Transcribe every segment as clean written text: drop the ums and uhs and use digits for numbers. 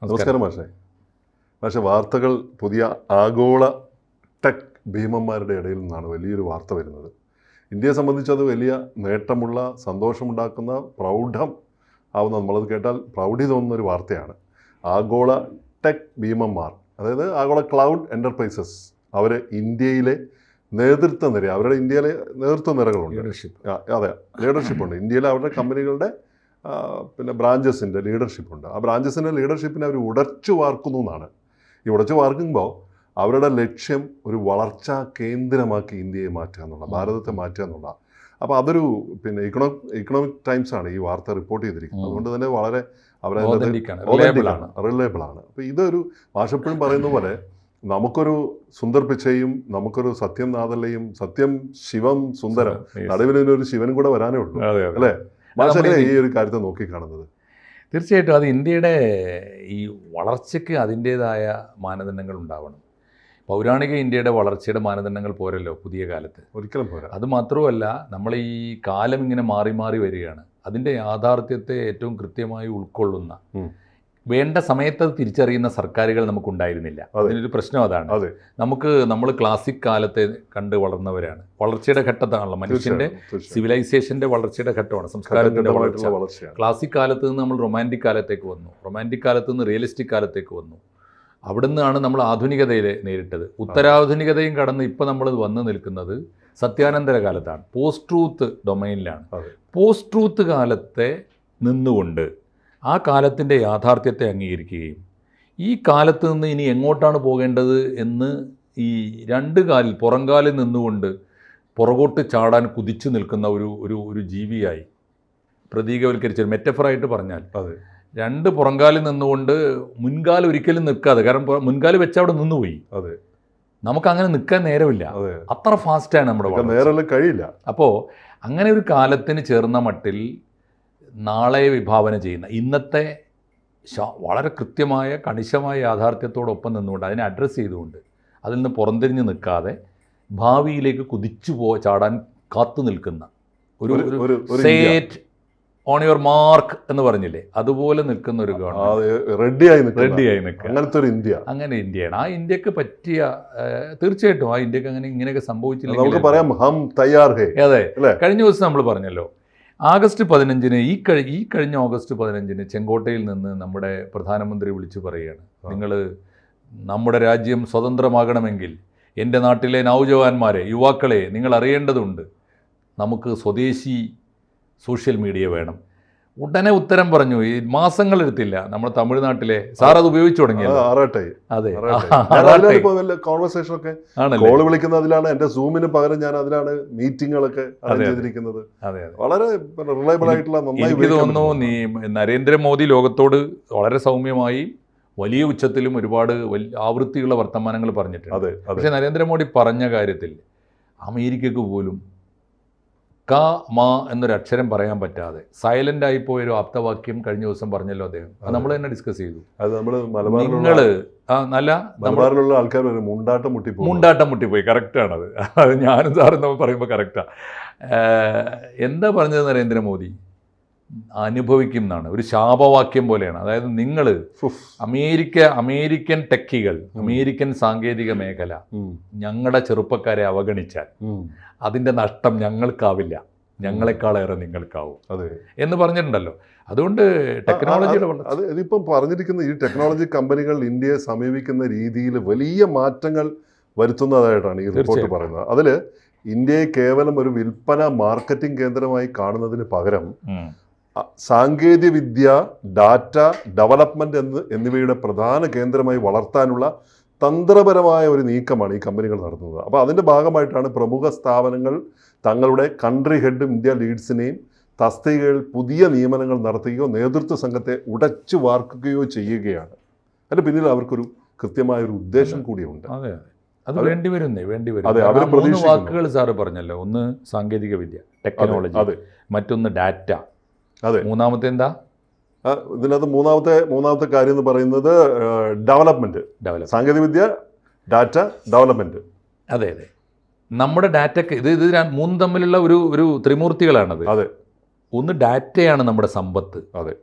നമസ്കാരം മാഷെ വാർത്തകൾ പുതിയ ആഗോള ടെക് ഭീമന്മാരുടെ ഇടയിൽ നിന്നാണ് വലിയൊരു വാർത്ത വരുന്നത്. ഇന്ത്യയെ സംബന്ധിച്ച് അത് വലിയ നേട്ടമുള്ള സന്തോഷമുണ്ടാക്കുന്ന പ്രൗഢം ആവുന്ന, നമ്മളത് കേട്ടാൽ പ്രൗഢി തോന്നുന്ന ഒരു വാർത്തയാണ്. ആഗോള ടെക് ഭീമന്മാർ, അതായത് ആഗോള ക്ലൗഡ് എൻ്റർപ്രൈസസ്, അവർ ഇന്ത്യയിലെ നേതൃത്വ നിര, അവരുടെ ഇന്ത്യയിലെ നേതൃത്വ നിരകളുണ്ട്. അതെ, ലീഡർഷിപ്പുണ്ട് ഇന്ത്യയിലെ അവരുടെ കമ്പനികളുടെ പിന്നെ ബ്രാഞ്ചസിൻ്റെ ലീഡർഷിപ്പുണ്ട്. ആ ബ്രാഞ്ചസിൻ്റെ ലീഡർഷിപ്പിനെ അവർ ഉടച്ചു വാർക്കുന്നു എന്നാണ്. ഈ ഉടച്ചു വാർക്കുമ്പോൾ അവരുടെ ലക്ഷ്യം ഒരു വളർച്ചാ കേന്ദ്രമാക്കി ഇന്ത്യയെ മാറ്റുക എന്നുള്ള, ഭാരതത്തെ മാറ്റുക എന്നുള്ള. അപ്പോൾ അതൊരു പിന്നെ ഇക്കണോമിക് ടൈംസാണ് ഈ വാർത്ത റിപ്പോർട്ട് ചെയ്തിരിക്കുന്നത്. അതുകൊണ്ട് തന്നെ വളരെ റിലയബിളാണ്. അപ്പോൾ ഇതൊരു ഭാഷപ്പോഴും പറയുന്ന പോലെ നമുക്കൊരു സുന്ദർ പിച്ചയും നമുക്കൊരു സത്യം നാദല്ലയും, സത്യം ശിവം സുന്ദരം, നടുവിലൊരു ശിവനും കൂടെ വരാനേ ഉള്ളൂ അല്ലേ? ഭാഷയെ ഈ ഒരു കാര്യത്തെ നോക്കിക്കാണുന്നത് തീർച്ചയായിട്ടും അത് ഇന്ത്യയുടെ ഈ വളർച്ചയ്ക്ക് അതിൻ്റേതായ മാനദണ്ഡങ്ങൾ ഉണ്ടാവണം. പൗരാണിക ഇന്ത്യയുടെ വളർച്ചയുടെ മാനദണ്ഡങ്ങൾ പോരല്ലോ പുതിയ കാലത്ത്, ഒരിക്കലും പോരാ. അത് മാത്രമല്ല, നമ്മൾ ഈ കാലം ഇങ്ങനെ മാറി മാറി വരികയാണ്. അതിൻ്റെ യാഥാർത്ഥ്യത്തെ ഏറ്റവും കൃത്യമായി ഉൾക്കൊള്ളുന്ന, വേണ്ട സമയത്ത് അത് തിരിച്ചറിയുന്ന സർക്കാരുകൾ നമുക്കുണ്ടായിരുന്നില്ല. അതിനൊരു പ്രശ്നം അതാണ്. നമ്മൾ ക്ലാസിക് കാലത്തെ കണ്ട് വളർന്നവരാണ്. വളർച്ചയുടെ ഘട്ടത്താണല്ലോ മനുഷ്യൻ്റെ സിവിലൈസേഷൻ്റെ വളർച്ചയുടെ ഘട്ടമാണ്, സംസ്കാരത്തിൻ്റെ വളർച്ച. ക്ലാസിക് കാലത്ത് നിന്ന് നമ്മൾ റൊമാൻറ്റിക് കാലത്തേക്ക് വന്നു, റൊമാൻറ്റിക് കാലത്ത് നിന്ന് റിയലിസ്റ്റിക് കാലത്തേക്ക് വന്നു. അവിടെ നിന്നാണ് നമ്മൾ ആധുനികതയിൽ നേരിട്ടത്. ഉത്തരാധുനികതയും കടന്ന് ഇപ്പോൾ നമ്മൾ വന്ന് നിൽക്കുന്നത് സത്യാനന്തര കാലത്താണ്, പോസ്റ്റ് ട്രൂത്ത് ഡൊമൈനിലാണ്. പോസ്റ്റ് ട്രൂത്ത് കാലത്തെ നിന്നുകൊണ്ട് ആ കാലത്തിൻ്റെ യാഥാർത്ഥ്യത്തെ അംഗീകരിക്കുകയും ഈ കാലത്ത് നിന്ന് ഇനി എങ്ങോട്ടാണ് പോകേണ്ടത് എന്ന് ഈ പുറംകാലിൽ നിന്നുകൊണ്ട് പുറകോട്ട് ചാടാൻ കുതിച്ചു നിൽക്കുന്ന ഒരു ജീവിയായി പ്രതീകവൽക്കരിച്ച മെറ്റഫറായിട്ട് പറഞ്ഞാൽ, രണ്ട് പുറംകാലിൽ നിന്നുകൊണ്ട് മുൻകാലം ഒരിക്കലും നിൽക്കാതെ, കാരണം മുൻകാല് വെച്ച് അവിടെ നിന്നുപോയി, നമുക്കങ്ങനെ നിൽക്കാൻ നേരമില്ല, അത്ര ഫാസ്റ്റാണ് നമ്മുടെ നേരം കഴിയില്ല. അപ്പോൾ അങ്ങനെ ഒരു കാലത്തിന് ചേർന്ന മട്ടിൽ നാളെ വിഭാവന ചെയ്യുന്ന, ഇന്നത്തെ വളരെ കൃത്യമായ കണിശമായ യാഥാർത്ഥ്യത്തോടൊപ്പം നിന്നുകൊണ്ട് അതിനെ അഡ്രസ്സ് ചെയ്തുകൊണ്ട് അതിൽ നിന്ന് പുറംതിരിഞ്ഞ് നിൽക്കാതെ ഭാവിയിലേക്ക് കുതിച്ചു ചാടാൻ കാത്തു നിൽക്കുന്ന ഒരു സേറ്റ് ഓൺ യുവർ മാർക്ക് എന്ന് പറഞ്ഞില്ലേ, അതുപോലെ നിൽക്കുന്ന ഒരു ഗവൺമെന്റ് റെഡിയായി നിൽക്കുക. അങ്ങനെ ഇന്ത്യയാണ്. ആ ഇന്ത്യക്ക് പറ്റിയ, തീർച്ചയായിട്ടും ആ ഇന്ത്യക്ക് ഇങ്ങനെയൊക്കെ സംഭവിച്ചില്ലെങ്കിൽ പറയാം ഹം തയ്യാർ ഹേ. അതെ, കഴിഞ്ഞ ദിവസം നമ്മൾ പറഞ്ഞല്ലോ, ആഗസ്റ്റ് 15-ന് ഈ കഴിഞ്ഞ ഓഗസ്റ്റ് 15-ന് ചെങ്കോട്ടയിൽ നിന്ന് നമ്മുടെ പ്രധാനമന്ത്രി വിളിച്ചു പറയുകയാണ്, നിങ്ങൾ നമ്മുടെ രാജ്യം സ്വതന്ത്രമാകണമെങ്കിൽ എൻ്റെ നാട്ടിലെ നൗജവാന്മാരെ, യുവാക്കളെ നിങ്ങൾ അറിയേണ്ടതുണ്ട്, നമുക്ക് സ്വദേശി സോഷ്യൽ മീഡിയ വേണം. ഉടനെ ഉത്തരം പറഞ്ഞു. ഈ മാസങ്ങളെടുത്തില്ല, നമ്മുടെ തമിഴ്നാട്ടിലെ സാർ അത് ഉപയോഗിച്ചു തുടങ്ങിയത്. അതെ, കോൺവെർസേഷനൊക്കെ കോള് വിളിക്കുന്നതിലാണ്, എൻ്റെ സൂമിന് പകരം ഞാൻ അതിലാണ് മീറ്റിങ്ങുകളൊക്കെ അറേഞ്ച് ചെയ്തിരിക്കുന്നത്. വളരെ റിലയബിൾ ആയിട്ടുള്ള, എനിക്ക് തോന്നുന്നു നരേന്ദ്രമോദി ലോകത്തോട് വളരെ സൗമ്യമായി വലിയ ഉച്ചത്തിലും ഒരുപാട് ആവൃത്തിയുള്ള വർത്തമാനങ്ങൾ പറഞ്ഞിട്ടുണ്ട്. പക്ഷേ നരേന്ദ്രമോദി പറഞ്ഞ കാര്യത്തിൽ അമേരിക്കക്ക് പോലും മാ എന്നൊരു അക്ഷരം പറയാൻ പറ്റാതെ സൈലന്റ് ആയിപ്പോയൊരു ആപ്തവാക്യം കഴിഞ്ഞ ദിവസം പറഞ്ഞല്ലോ അദ്ദേഹം. അത് നമ്മൾ തന്നെ ഡിസ്കസ് ചെയ്തു. മലബാറിലുള്ള ആൾക്കാർ മുണ്ടാട്ടം മുട്ടിപ്പോയി. കറക്റ്റാണത്. അത് ഞാനും സാറും നമ്മൾ പറയുമ്പോൾ കറക്റ്റാ. എന്താ പറഞ്ഞത് നരേന്ദ്രമോദി? അനുഭവിക്കും എന്നാണ്, ഒരു ശാപവാക്യം പോലെയാണ്. അതായത് നിങ്ങൾ അമേരിക്കൻ ടെക്കികൾ, അമേരിക്കൻ സാങ്കേതിക മേഖല ഞങ്ങളുടെ ചെറുപ്പക്കാരെ അവഗണിച്ചാൽ അതിൻ്റെ നഷ്ടം ഞങ്ങൾക്കാവില്ല, ഞങ്ങളെക്കാളേറെ നിങ്ങൾക്കാവും എന്ന് പറഞ്ഞിട്ടുണ്ടല്ലോ. അതുകൊണ്ട് ടെക്നോളജിയുടെ ഇതിപ്പം പറഞ്ഞിരിക്കുന്ന ഈ ടെക്നോളജി കമ്പനികൾ ഇന്ത്യയെ സമീപിക്കുന്ന രീതിയിൽ വലിയ മാറ്റങ്ങൾ വരുത്തുന്നതായിട്ടാണ് ഈ റിപ്പോർട്ട് പറയുന്നത്. അതിൽ ഇന്ത്യയെ കേവലം ഒരു വിൽപ്പന മാർക്കറ്റിംഗ് കേന്ദ്രമായി കാണുന്നതിന് പകരം സാങ്കേതിക വിദ്യ, ഡാറ്റ ഡെവലപ്മെന്റ് എന്നിവയുടെ പ്രധാന കേന്ദ്രമായി വളർത്താനുള്ള തന്ത്രപരമായ ഒരു നീക്കമാണ് ഈ കമ്പനികൾ നടത്തുന്നത്. അപ്പോൾ അതിൻ്റെ ഭാഗമായിട്ടാണ് പ്രമുഖ സ്ഥാപനങ്ങൾ തങ്ങളുടെ കൺട്രി ഹെഡും ഇന്ത്യ ലീഡ്സിനെയും തസ്തികകളിൽ പുതിയ നിയമനങ്ങൾ നടത്തുകയോ നേതൃത്വ സംഘത്തെ ഉടച്ചു വാർക്കുകയോ ചെയ്യുകയാണ്. അതിൻ്റെ പിന്നിൽ അവർക്കൊരു കൃത്യമായൊരു ഉദ്ദേശം കൂടിയുണ്ട്. അതെ, അത് വേണ്ടിവരും. അവർ വാക്കുകൾ സാറ് പറഞ്ഞല്ലോ, ഒന്ന് സാങ്കേതിക വിദ്യ, ടെക്നോളജി, മറ്റൊന്ന് ഡാറ്റ, മൂന്നാമത്തെ എന്താ? ഇതിനകത്ത് മൂന്നാമത്തെ കാര്യം എന്ന് പറയുന്നത് ഡെവലപ്മെന്റ്. സാങ്കേതികവിദ്യ, ഡാറ്റ, ഡെവലപ്മെന്റ്. അതെ, നമ്മുടെ ഡാറ്റക്ക് ഇത് മൂന്നും തമ്മിലുള്ള ഒരു ത്രിമൂർത്തികളാണത്. അതെ, ഒന്ന് ഡാറ്റയാണ് നമ്മുടെ സമ്പത്ത്. അതെ,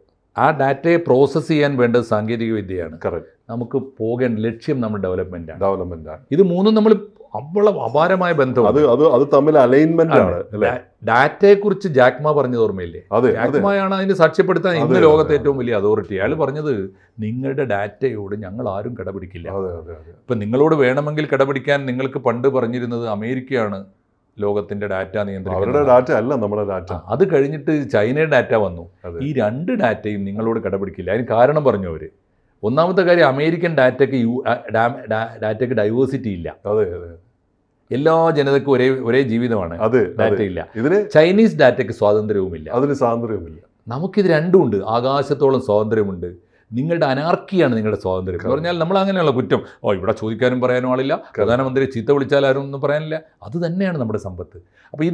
ആ ഡാറ്റയെ പ്രോസസ്സ് ചെയ്യാൻ വേണ്ടത് സാങ്കേതിക വിദ്യയാണ്. കറക്റ്റ്. നമുക്ക് പോകേണ്ട ലക്ഷ്യം നമ്മുടെ ഡെവലപ്മെൻറ്റാണ്. ഡെവലപ്മെന്റ് ഇത് മൂന്നും നമ്മൾ അപാരമായ ബന്ധമാണ്. അത് തമ്മിൽ അലൈൻമെന്റ് ആണ് അല്ലേ? ഡാറ്റയെക്കുറിച്ച് ജാക്മ പറഞ്ഞത് ഓർമ്മയില്ലേ? അതെ, ജാക്മയാണ് അതിന് സാക്ഷ്യപ്പെടുത്താൻ ഇന്ന് ലോകത്തെ ഏറ്റവും വലിയ അതോറിറ്റി. അയാൾ പറഞ്ഞത് നിങ്ങളുടെ ഡാറ്റയോട് ഞങ്ങൾ ആരും കിടപിടിക്കില്ല. ഇപ്പം നിങ്ങളോട് വേണമെങ്കിൽ കിടപിടിക്കാൻ നിങ്ങൾക്ക് പണ്ട് പറഞ്ഞിരുന്നത് അമേരിക്കയാണ് ലോകത്തിന്റെ ഡാറ്റ നിയന്ത്രിക്കുന്നത്. ഡാറ്റ അല്ല നമ്മുടെ ഡാറ്റ. അത് കഴിഞ്ഞിട്ട് ചൈനയുടെ ഡാറ്റ വന്നു. ഈ രണ്ട് ഡാറ്റയും നിങ്ങളോട് കിടപിടിക്കില്ല. അതിന് കാരണം പറഞ്ഞു അവർ. ഒന്നാമത്തെ കാര്യം, അമേരിക്കൻ ഡാറ്റയ്ക്ക് ഡൈവേഴ്സിറ്റി ഇല്ല. എല്ലാ ജനതയ്ക്കും ഒരേ ജീവിതമാണ്. ഡാറ്റയില്ല. ചൈനീസ് ഡാറ്റയ്ക്ക് സ്വാതന്ത്ര്യവുമില്ല. നമുക്കിത് രണ്ടുമുണ്ട്. ആകാശത്തോളം സ്വാതന്ത്ര്യമുണ്ട്. നിങ്ങളുടെ അനാർക്കിയാണ് നിങ്ങളുടെ സ്വാതന്ത്ര്യം എന്ന് പറഞ്ഞാൽ നമ്മൾ അങ്ങനെയുള്ള കുറ്റം. ഇവിടെ ചോദിക്കാനും പറയാനും ആളില്ല, പ്രധാനമന്ത്രി ചീത്ത വിളിച്ചാൽ ആരും ഒന്നും പറയാനില്ല. അത് തന്നെയാണ് നമ്മുടെ സമ്പത്ത്. അപ്പോൾ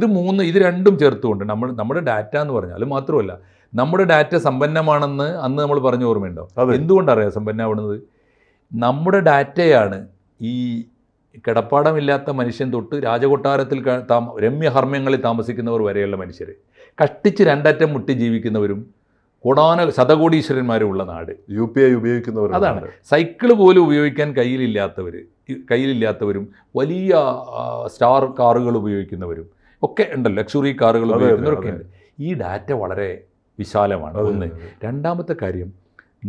ഇത് രണ്ടും ചേർത്തുകൊണ്ട് നമ്മുടെ ഡാറ്റ എന്ന് പറഞ്ഞാൽ, അത് മാത്രമല്ല നമ്മുടെ ഡാറ്റ സമ്പന്നമാണെന്ന് അന്ന് നമ്മൾ പറഞ്ഞ ഓർമ്മയുണ്ടോ? എന്തുകൊണ്ടറിയാം സമ്പന്നമാവുന്നത്? നമ്മുടെ ഡാറ്റയാണ് ഈ കിടപ്പാടമില്ലാത്ത മനുഷ്യൻ തൊട്ട് രാജകൊട്ടാരത്തിൽ രമ്യഹർമ്മ്യങ്ങളിൽ താമസിക്കുന്നവർ വരെയുള്ള മനുഷ്യർ, കഷ്ടിച്ച് രണ്ടറ്റം മുട്ടി ജീവിക്കുന്നവരും ശതകോടീശ്വരന്മാരും ഉള്ള നാട്. UPI ഉപയോഗിക്കുന്നവർ. അതാണ്. സൈക്കിള് പോലും ഉപയോഗിക്കാൻ കയ്യിലില്ലാത്തവരും വലിയ സ്റ്റാർ കാറുകൾ ഉപയോഗിക്കുന്നവരും ഒക്കെ ഉണ്ടല്ലോ, ലക്ഷറി കാറുകൾ ഉപയോഗിക്കുന്നവരൊക്കെ ഉണ്ട്. ഈ ഡാറ്റ വളരെ വിശാലമാണ്. ഒന്ന്. രണ്ടാമത്തെ കാര്യം,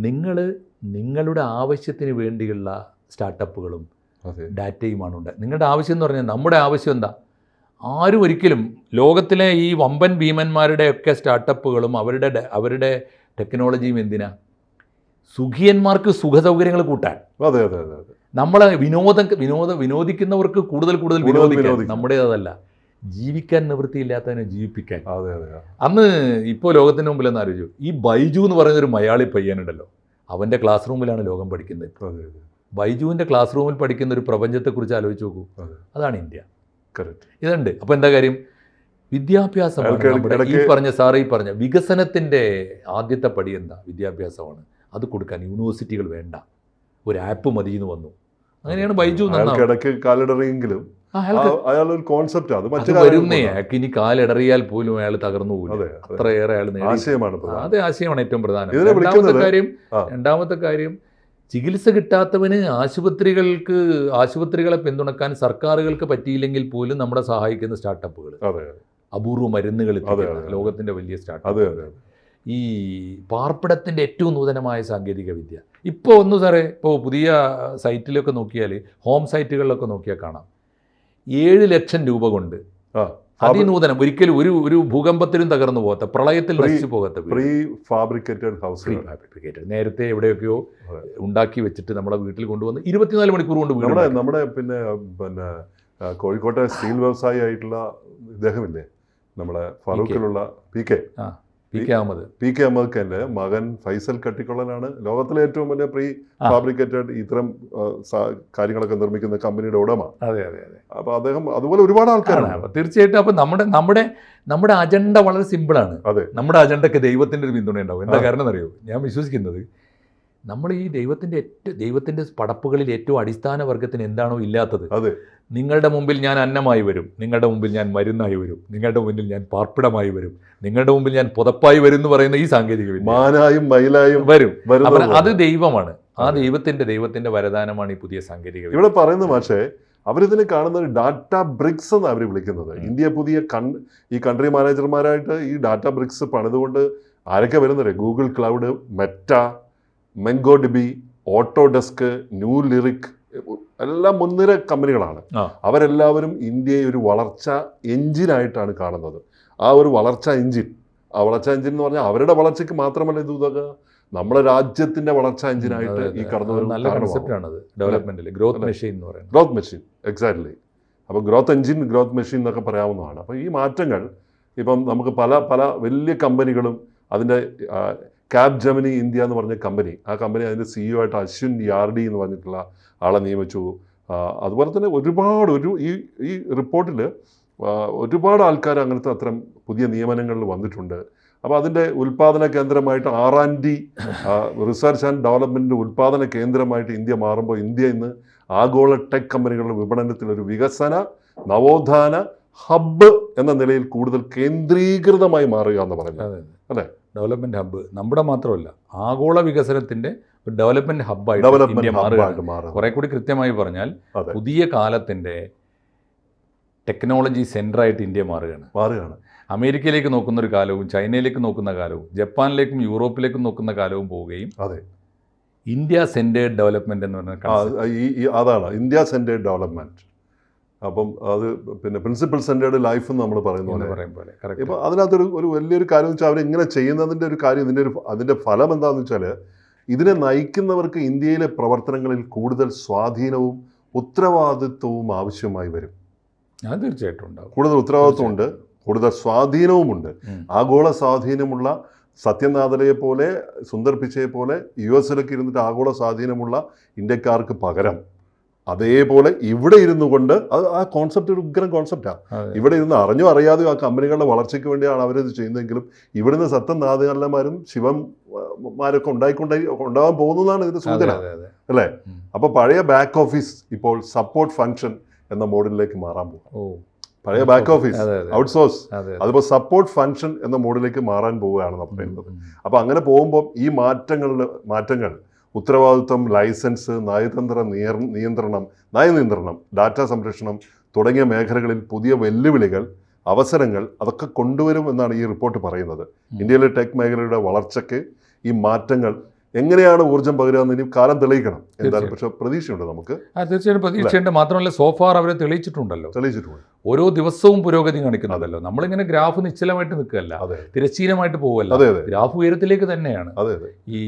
നിങ്ങളുടെ ആവശ്യത്തിന് വേണ്ടിയുള്ള സ്റ്റാർട്ടപ്പുകളുടെ ഡാറ്റയുമാണ് ഉണ്ടായത്. നിങ്ങളുടെ ആവശ്യം എന്ന് പറഞ്ഞാൽ നമ്മുടെ ആവശ്യം എന്താ? ആരും ഒരിക്കലും ലോകത്തിലെ ഈ വമ്പൻ ഭീമന്മാരുടെയൊക്കെ സ്റ്റാർട്ടപ്പുകളും അവരുടെ ടെക്നോളജിയും എന്തിനാ? സുഖിയന്മാർക്ക് സുഖസൗകര്യങ്ങൾ കൂട്ടാൻ. നമ്മളെ വിനോദിക്കുന്നവർക്ക് കൂടുതൽ വിനോദിക്കാൻ. നമ്മുടേതല്ല, ജീവിക്കാൻ നിവൃത്തിയില്ലാത്തതിനെ ജീവിപ്പിക്കാൻ. അന്ന് ഇപ്പോൾ ലോകത്തിന് മുമ്പിൽ എന്ന് ആലോചിച്ചു, ഈ ബൈജു എന്ന് പറയുന്നൊരു മലയാളി പയ്യനുണ്ടല്ലോ, അവൻ്റെ ക്ലാസ് റൂമിലാണ് ലോകം പഠിക്കുന്നത്. ബൈജുവിൻ്റെ ക്ലാസ് റൂമിൽ പഠിക്കുന്ന ഒരു പ്രപഞ്ചത്തെക്കുറിച്ച് ആലോചിച്ച് നോക്കൂ. അതാണ് ഇന്ത്യ. ഇതുണ്ട്. അപ്പോൾ എന്താ കാര്യം? വിദ്യാഭ്യാസമാണ്. ഈ പറഞ്ഞ വികസനത്തിൻ്റെ ആദ്യത്തെ പടി എന്താ? വിദ്യാഭ്യാസമാണ്. അത് കൊടുക്കാൻ യൂണിവേഴ്സിറ്റികൾ വേണ്ട, ഒരു ആപ്പ് മതി എന്ന് വന്നു. അങ്ങനെയാണ് ബൈജു കാലിടറിയെങ്കിലും അയാളൊരു കോൺസെപ്റ്റ് വരുന്നേ. അയാൾക്ക് ഇനി കാലിടറിയാൽ പോലും അയാൾ തകർന്നു പോകും. അത്രയേറെ അയാൾ അതേ ആശയമാണ് ഏറ്റവും പ്രധാനം. രണ്ടാമത്തെ കാര്യം ചികിത്സ കിട്ടാത്തവന് ആശുപത്രികളെ പിന്തുണക്കാൻ സർക്കാരുകൾക്ക് പറ്റിയില്ലെങ്കിൽ പോലും നമ്മളെ സഹായിക്കുന്ന സ്റ്റാർട്ടപ്പുകൾ, അപൂർവ മരുന്നുകൾ, ലോകത്തിൻ്റെ വലിയ സ്റ്റാർട്ടപ്പ്. ഈ പാർപ്പിടത്തിൻ്റെ ഏറ്റവും നൂതനമായ സാങ്കേതിക വിദ്യ ഇപ്പോൾ സാറേ, ഇപ്പോൾ പുതിയ സൈറ്റിലൊക്കെ നോക്കിയാൽ, ഹോം സൈറ്റുകളിലൊക്കെ നോക്കിയാൽ കാണാം, 7 ലക്ഷം രൂപ കൊണ്ട് അതിനൂതനം, ഒരിക്കലും ഒരു ഭൂകമ്പത്തിലും തകർന്നു പോകാത്ത, പ്രളയത്തിൽ നശിച്ചു പോകാത്ത നേരത്തെ എവിടെയൊക്കെയോ ഉണ്ടാക്കി വെച്ചിട്ട് നമ്മളെ വീട്ടിൽ കൊണ്ടുവന്ന് 24 മണിക്കൂർ കൊണ്ട് നമ്മുടെ പിന്നെ കോഴിക്കോട്ടെ സ്റ്റീൽ വ്യവസായി ആയിട്ടുള്ള ഇദ്ദേഹമില്ലേ, നമ്മുടെ ഫറൂഖിലുള്ള പി കെ അഹമ്മദ് ഖാന്റെ മകൻ ഫൈസൽ കട്ടിക്കൊള്ളനാണ് ലോകത്തിലെ ഏറ്റവും വലിയ പ്രീ ഫാബ്രിക്കേറ്റഡ് ഇത്തരം കാര്യങ്ങളൊക്കെ നിർമ്മിക്കുന്ന കമ്പനിയുടെ ഉടമ. അപ്പൊ അദ്ദേഹം അതുപോലെ ഒരുപാട് ആൾക്കാരാണ്. തീർച്ചയായിട്ടും. അപ്പൊ നമ്മുടെ അജണ്ട വളരെ സിമ്പിളാണ്. നമ്മുടെ അജണ്ടയ്ക്ക് ദൈവത്തിന്റെ ഒരു പിന്തുണ ഉണ്ടാവും. എന്താ കാരണം എന്നറിയോ? ഞാൻ വിശ്വസിക്കുന്നത്, നമ്മൾ ഈ ദൈവത്തിന്റെ പടപ്പുകളിൽ ഏറ്റവും അടിസ്ഥാന വർഗത്തിന് എന്താണോ ഇല്ലാത്തത്, നിങ്ങളുടെ മുമ്പിൽ ഞാൻ അന്നമായി വരും, നിങ്ങളുടെ മുമ്പിൽ ഞാൻ മരുന്നായി വരും, നിങ്ങളുടെ മുന്നിൽ ഞാൻ പാർപ്പിടമായി വരും, നിങ്ങളുടെ മുമ്പിൽ ഞാൻ പുതപ്പായി വരും എന്ന് പറയുന്ന ഈ സാങ്കേതിക വിദ്യ മാനായും മയിലായും വരും. അത് ദൈവമാണ്. ആ ദൈവത്തിന്റെ വരദാനമാണ് ഈ പുതിയ സാങ്കേതിക വിദ്യ. ഇവിടെ പറയുന്നത് പക്ഷേ അവരിതിനെ കാണുന്നത് ഡാറ്റ ബ്രിക്സ് എന്നാണ് അവർ വിളിക്കുന്നത്. ഇന്ത്യ പുതിയ ഈ കൺട്രി മാനേജർമാരായിട്ട് ഈ ഡാറ്റ ബ്രിക്സ് പണിതുകൊണ്ട് ആരൊക്കെ വരുന്നത്? Google cloud, Meta, MongoDB, Autodesk, New Relic എല്ലാം മുൻനിര കമ്പനികളാണ്. അവരെല്ലാവരും ഇന്ത്യയെ ഒരു വളർച്ച എഞ്ചിനായിട്ടാണ് കാണുന്നത്. ആ ഒരു വളർച്ച എഞ്ചിൻ എന്ന് പറഞ്ഞാൽ അവരുടെ വളർച്ചയ്ക്ക് മാത്രമല്ല ഇത് ഉതകുക, നമ്മുടെ രാജ്യത്തിന്റെ വളർച്ച എഞ്ചിനായിട്ട് ഈ കടന്നു വരുന്ന ഗ്രോത്ത് മെഷീൻ. എക്സാക്ട്ലി. അപ്പോൾ ഗ്രോത്ത് എഞ്ചിൻ, ഗ്രോത്ത് മെഷീൻ എന്നൊക്കെ പറയാവുന്നതാണ്. അപ്പോൾ ഈ മാറ്റങ്ങൾ ഇപ്പം നമുക്ക് പല വലിയ കമ്പനികളും, അതിൻ്റെ ക്യാബ് ജെമിനി ഇന്ത്യ എന്ന് പറഞ്ഞ കമ്പനി, ആ കമ്പനി അതിൻ്റെ CEO ആയിട്ട് അശ്വിൻ യാർഡി എന്ന് പറഞ്ഞിട്ടുള്ള ആളെ നിയമിച്ചു. അതുപോലെ തന്നെ ഈ റിപ്പോർട്ടിൽ ഒരുപാട് ആൾക്കാർ അങ്ങനത്തെ അത്തരം പുതിയ നിയമനങ്ങളിൽ വന്നിട്ടുണ്ട്. അപ്പോൾ അതിൻ്റെ ഉൽപ്പാദന കേന്ദ്രമായിട്ട് R&D, റിസർച്ച് ആൻഡ് ഡെവലപ്മെൻറ്റ് ഉൽപ്പാദന കേന്ദ്രമായിട്ട് ഇന്ത്യ മാറുമ്പോൾ ഇന്ത്യ ഇന്ന് ആഗോള ടെക് കമ്പനികളുടെ വിപണനത്തിൽ ഒരു വികസന നവോത്ഥാന ഹബ്ബ് എന്ന നിലയിൽ കൂടുതൽ കേന്ദ്രീകൃതമായി മാറുക എന്ന് പറയുന്നത് അല്ലേ? ഡെവലപ്മെൻറ്റ് ഹബ്ബ് നമ്മുടെ മാത്രമല്ല ആഗോള വികസനത്തിൻ്റെ ഒരു ഡെവലപ്മെൻറ്റ് ഹബ്ബായിട്ട് ഇന്ത്യ മാറുകയാണ്. കുറെ കൂടി കൃത്യമായി പറഞ്ഞാൽ പുതിയ കാലത്തിൻ്റെ ടെക്നോളജി സെൻ്ററായിട്ട് ഇന്ത്യ മാറുകയാണ്. അമേരിക്കയിലേക്ക് നോക്കുന്ന ഒരു കാലവും ചൈനയിലേക്ക് നോക്കുന്ന കാലവും ജപ്പാനിലേക്കും യൂറോപ്പിലേക്കും നോക്കുന്ന കാലവും പോവുകയും ഇന്ത്യ സെൻറ്റേഡ് ഡെവലപ്മെൻറ്റ് എന്ന് പറഞ്ഞാൽ അതാണ് ഇന്ത്യ സെൻറ്റേഡ് ഡെവലപ്മെൻറ്റ്. അപ്പം അത് പിന്നെ പ്രിൻസിപ്പൽ സെൻറ്റേഡ് ലൈഫ് എന്ന് നമ്മൾ പറയുന്ന പോലെ ഇപ്പോൾ അതിനകത്തൊരു വലിയൊരു കാര്യം എന്ന് വെച്ചാൽ അവരിങ്ങനെ ചെയ്യുന്നതിൻ്റെ ഒരു കാര്യം അതിൻ്റെ ഫലം എന്താണെന്ന് വെച്ചാൽ ഇതിനെ നയിക്കുന്നവർക്ക് ഇന്ത്യയിലെ പ്രവർത്തനങ്ങളിൽ കൂടുതൽ സ്വാധീനവും ഉത്തരവാദിത്വവും ആവശ്യമായി വരും. അത് തീർച്ചയായിട്ടും ഉണ്ടാവും. കൂടുതൽ ഉത്തരവാദിത്വമുണ്ട്, കൂടുതൽ സ്വാധീനവുമുണ്ട്. ആഗോള സ്വാധീനമുള്ള സത്യനാഥലയെ പോലെ സുന്ദർ പിച്ചയെ പോലെ US ഇരുന്നിട്ട് ആഗോള സ്വാധീനമുള്ള ഇന്ത്യക്കാർക്ക് പകരം അതേപോലെ ഇവിടെ ഇരുന്നു കൊണ്ട് ആ കോൺസെപ്റ്റ് ഒരു ഉഗ്രം കോൺസെപ്റ്റാണ്. ഇവിടെ ഇരുന്ന് അറിഞ്ഞോ അറിയാതെയോ ആ കമ്പനികളുടെ വളർച്ചയ്ക്ക് വേണ്ടിയാണ് അവരത് ചെയ്യുന്നതെങ്കിലും ഇവിടുന്ന് സത്യനാഥന്മാരും ശിവന്മാരൊക്കെ ഉണ്ടാകാൻ പോകുന്നതാണ് ഇതിന്റെ സൂചന അല്ലേ? അപ്പോൾ പഴയ ബാക്ക് ഓഫീസ് ഇപ്പോൾ സപ്പോർട്ട് ഫംഗ്ഷൻ എന്ന മോഡലിലേക്ക് മാറാൻ പോകും. പഴയ ബാക്ക് ഓഫീസ് ഔട്ട്സോഴ്സ് അതിപ്പോൾ സപ്പോർട്ട് ഫംഗ്ഷൻ എന്ന മോഡിലേക്ക് മാറാൻ പോവുകയാണെന്ന് പറയുന്നത്. അപ്പോൾ അങ്ങനെ പോകുമ്പോൾ ഈ മാറ്റങ്ങൾ ഉത്തരവാദിത്വം, ലൈസൻസ്, നയതന്ത്ര നയനിയന്ത്രണം, ഡാറ്റ സംരക്ഷണം തുടങ്ങിയ മേഖലകളിൽ പുതിയ വെല്ലുവിളികൾ, അവസരങ്ങൾ അതൊക്കെ കൊണ്ടുവരും എന്നാണ് ഈ റിപ്പോർട്ട് പറയുന്നത്. ഇന്ത്യയിലെ ടെക് മേഖലയുടെ വളർച്ചയ്ക്ക് ഈ മാറ്റങ്ങൾ എങ്ങനെയാണ് ഊർജ്ജം പകരുകയെന്ന് ഇനി കാലം തെളിയിക്കണം. എന്തായാലും പക്ഷേ പ്രതീക്ഷയുണ്ട് നമുക്ക്. തീർച്ചയായിട്ടും പ്രതീക്ഷയുണ്ട്. മാത്രമല്ല സോഫാർ അവരെ തെളിയിച്ചിട്ടുണ്ട്. ഓരോ ദിവസവും പുരോഗതി കാണിക്കുന്നുണ്ടല്ലോ. നമ്മളിങ്ങനെ ഗ്രാഫ് നിശ്ചലമായിട്ട് നിൽക്കുകയല്ല, തിരശ്ചീനമായിട്ട് പോവല്ല, ഗ്രാഫ് ഉയരത്തിലേക്ക് തന്നെയാണ്. ഈ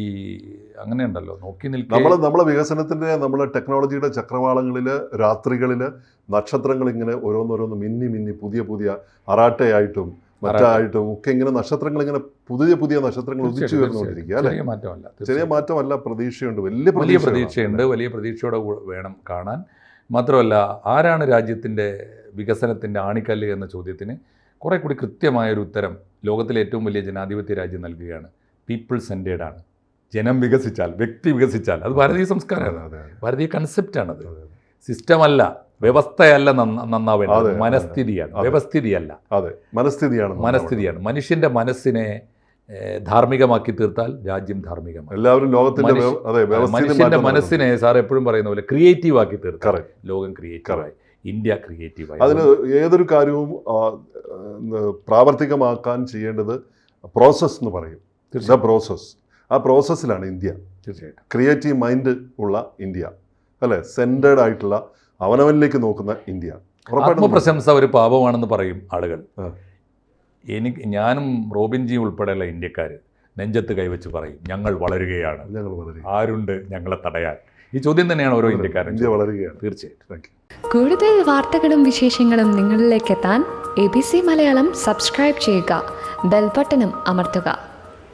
അങ്ങനെയുണ്ടല്ലോ നോക്കി നിൽക്കുക. നമ്മളെ വികസനത്തിന്റെ നമ്മളെ ടെക്നോളജിയുടെ ചക്രവാളങ്ങളിൽ രാത്രികളിൽ നക്ഷത്രങ്ങൾ ഇങ്ങനെ ഓരോന്നോരോന്ന് മിന്നി പുതിയ അറാട്ടയായിട്ടും മറ്റായിട്ടും ഒക്കെ ഇങ്ങനെ നക്ഷത്രങ്ങൾ ഇങ്ങനെ പുതിയ നക്ഷത്രങ്ങൾ ഉദിച്ചു വരുന്നുകൊണ്ടിരിക്കുക അല്ലേ? ചെറിയ മാറ്റമല്ല, പ്രതീക്ഷയുണ്ട്, വലിയ പ്രതീക്ഷയുണ്ട്. വലിയ പ്രതീക്ഷയോടെ വേണം കാണാൻ. മാത്രമല്ല ആരാണ് രാജ്യത്തിൻ്റെ വികസനത്തിൻ്റെ ആണിക്കല്ല് എന്ന ചോദ്യത്തിന് കുറെ കൂടി കൃത്യമായൊരു ഉത്തരം ലോകത്തിലെ ഏറ്റവും വലിയ ജനാധിപത്യ രാജ്യം നൽകുകയാണ്. പീപ്പിൾ സെൻറ്റേഡ് ആണ്. ജനം വികസിച്ചാൽ, വ്യക്തി വികസിച്ചാൽ, അത് ഭാരതീയ സംസ്കാരമാണ്, ഭാരതീയ കൺസെപ്റ്റാണത്. സിസ്റ്റമല്ല, വ്യവസ്ഥയല്ല നന്നാവേണ്ടത്, മനസ്ഥിതിയാണ്, വ്യവസ്ഥിതിയല്ല. മനസ്ഥിതിയാണ്. മനുഷ്യന്റെ മനസ്സിനെ ധാർമ്മികമാക്കി തീർത്താൽ രാജ്യം ധാർമ്മികമാണ്. എല്ലാവരും ലോകത്തിന്റെ മനുഷ്യന്റെ മനസ്സിനെ സാർ എപ്പോഴും പറയുന്ന പോലെ ക്രിയേറ്റീവ് ആക്കി തീർത്താൽ ലോകം ക്രിയേറ്റീവായി, ഇന്ത്യ ക്രിയേറ്റീവായി. അതിന് ഏതൊരു കാര്യവും പ്രാവർത്തികമാക്കാൻ ചെയ്യേണ്ടത് പ്രോസസ് എന്ന് പറയും. പ്രോസസ്, ആ പ്രോസസ്സിലാണ് ഇന്ത്യ. തീർച്ചയായിട്ടും ക്രിയേറ്റീവ് മൈൻഡ് ഉള്ള ഇന്ത്യ അല്ലേ? സെൻറ്റേഡ് ആയിട്ടുള്ള അവനവനിലേക്ക് നോക്കുന്ന ഇന്ത്യ. ആത്മപ്രശംസ ഒരു പാപമാണെന്ന് പറയും ആളുകൾ. ഞാനും റോബിൻജി ഉൾപ്പെടെയുള്ള ഇന്ത്യക്കാർ നെഞ്ചത്ത് കൈവച്ച് പറയും, ഞങ്ങൾ വളരുകയാണ്, ആരുണ്ട് ഞങ്ങളെ തടയാൻ? ഈ ചോദ്യം തന്നെയാണ് ഓരോ ഇന്ത്യക്കാരും. ഇന്ത്യ വളരുകയാണ്. തീർച്ചയായിട്ടും. കൂടുതൽ വാർത്തകളും വിശേഷങ്ങളും നിങ്ങളിലേക്ക് എത്താൻ ABC മലയാളം സബ്സ്ക്രൈബ് ചെയ്യുക, ബെൽബട്ടനും അമർത്തുക.